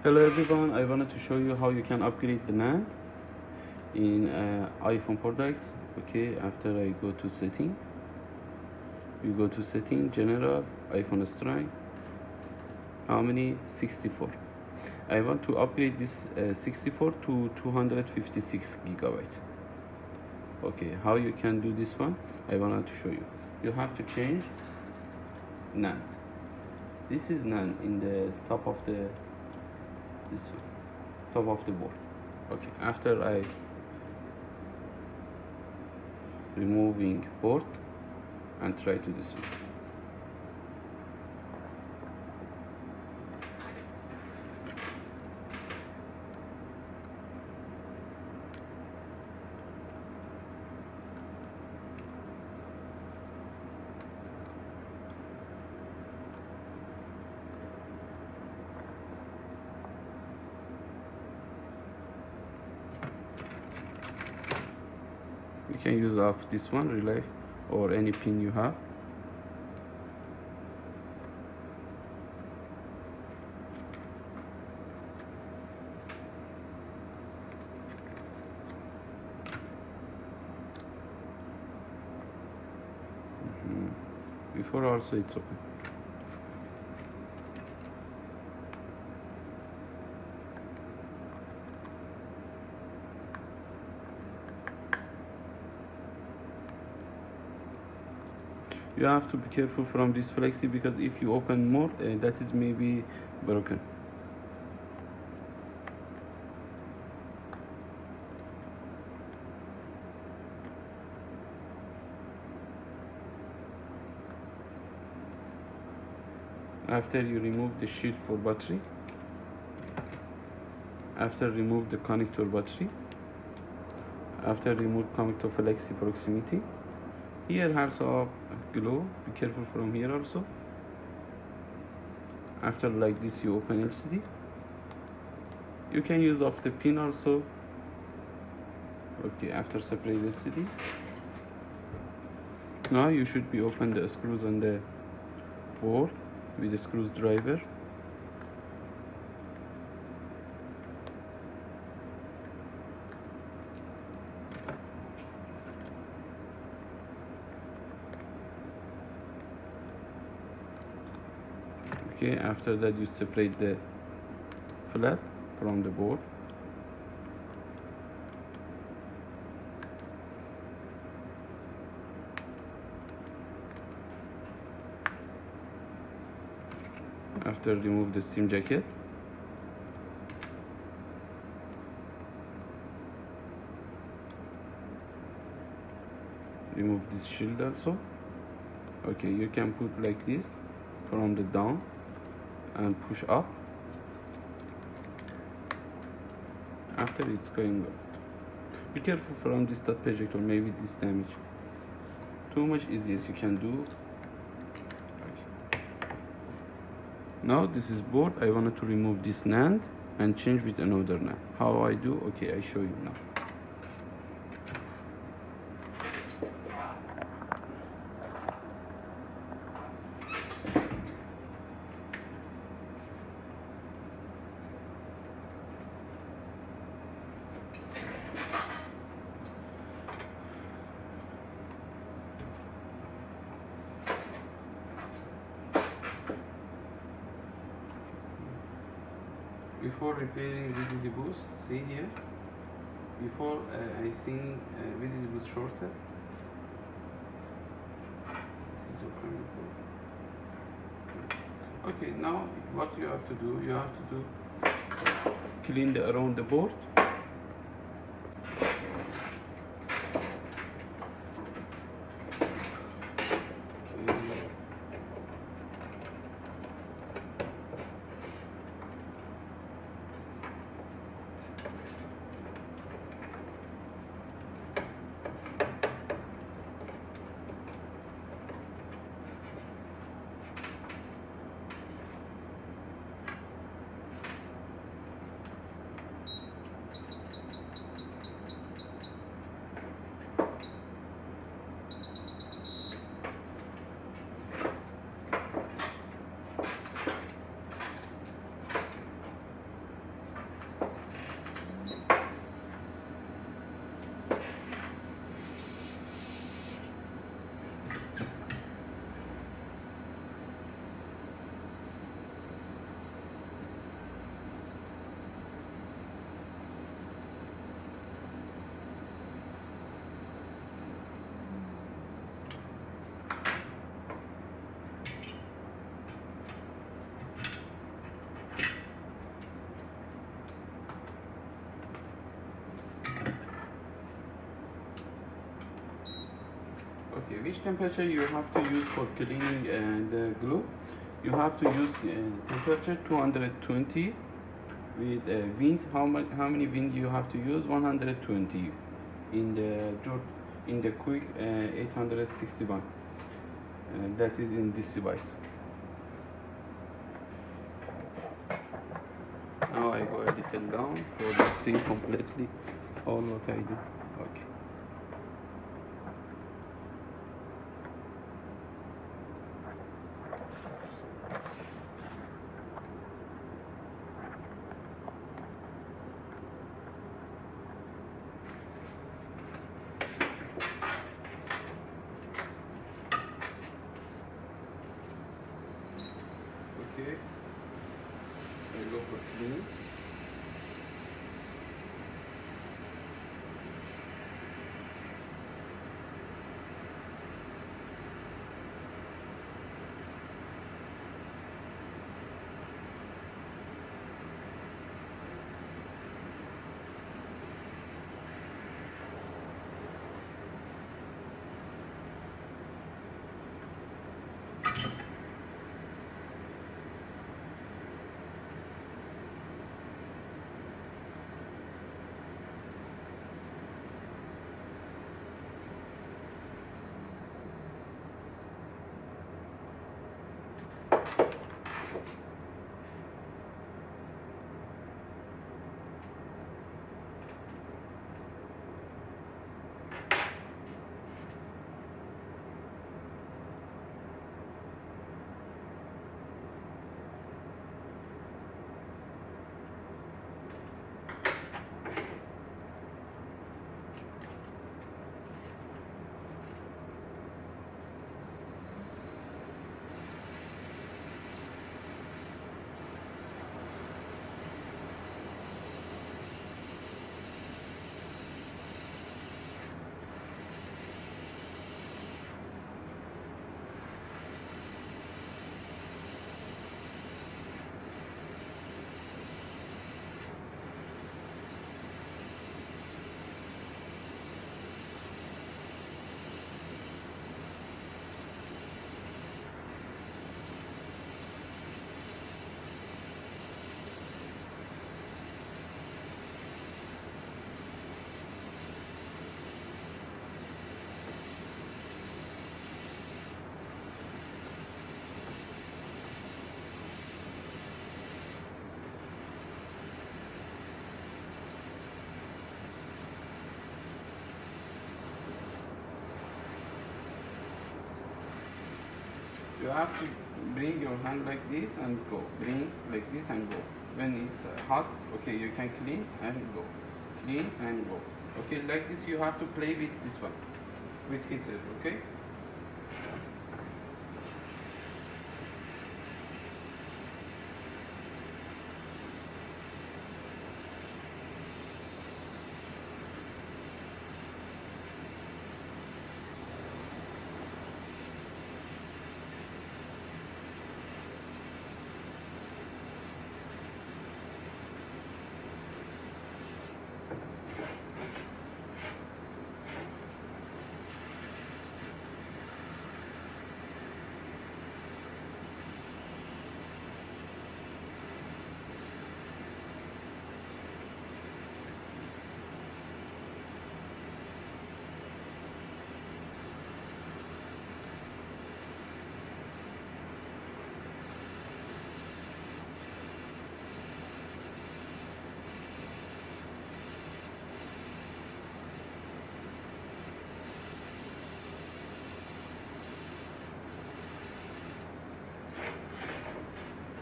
Hello everyone, I wanted to show you how you can upgrade the NAND in iPhone products. Okay, after I go to setting, you go to setting, general, iPhone strength, how many? 64. I want to upgrade this 64 to 256 gigabyte. Okay, how you can do this one? I wanted to show you. You have to change NAND. This is NAND in the top of this one, top of the board. Okay, after I removing board and try to this one. You can use off this one, relay, or any pin you have. Before also it's open. You have to be careful from this flexi because if you open more, that is maybe broken. After you remove the shield for battery, after remove the connector battery, after remove connector flexi proximity, here also glow, be careful from here also. After like this you open LCD. You can use off the pin also. Okay, after separate LCD. Now you should be open the screws on the board with the screwdriver. Okay, after that you separate the flap from the board. After remove the SIM jacket. Remove this shield also. Okay, you can put like this from the down and push up. After it's going up. Be careful from this dot projector, maybe this damage. Too much easiest you can do. Okay. Now this is board. I wanted to remove this NAND and change with another NAND. How I do? Okay, I show you now. Before repairing VDD boost, see here. Before I think VDD boost shorter. This is okay before. Okay, now what you have to do? You have to do clean around the board. which temperature you have to use for cleaning the glue. You have to use temperature 220 with wind. How many wind you have to use? 120 in the quick 861. That is in this device. Now I go a little down for to see completely all what I do. Okay. Okay. I go for clean. You have to bring your hand like this and go. Bring like this and go. When it's hot, okay, you can clean and go. Clean and go. Okay, like this you have to play with this one, with heater, okay?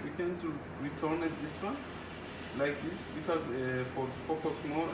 We can to return it this one like this because for focus more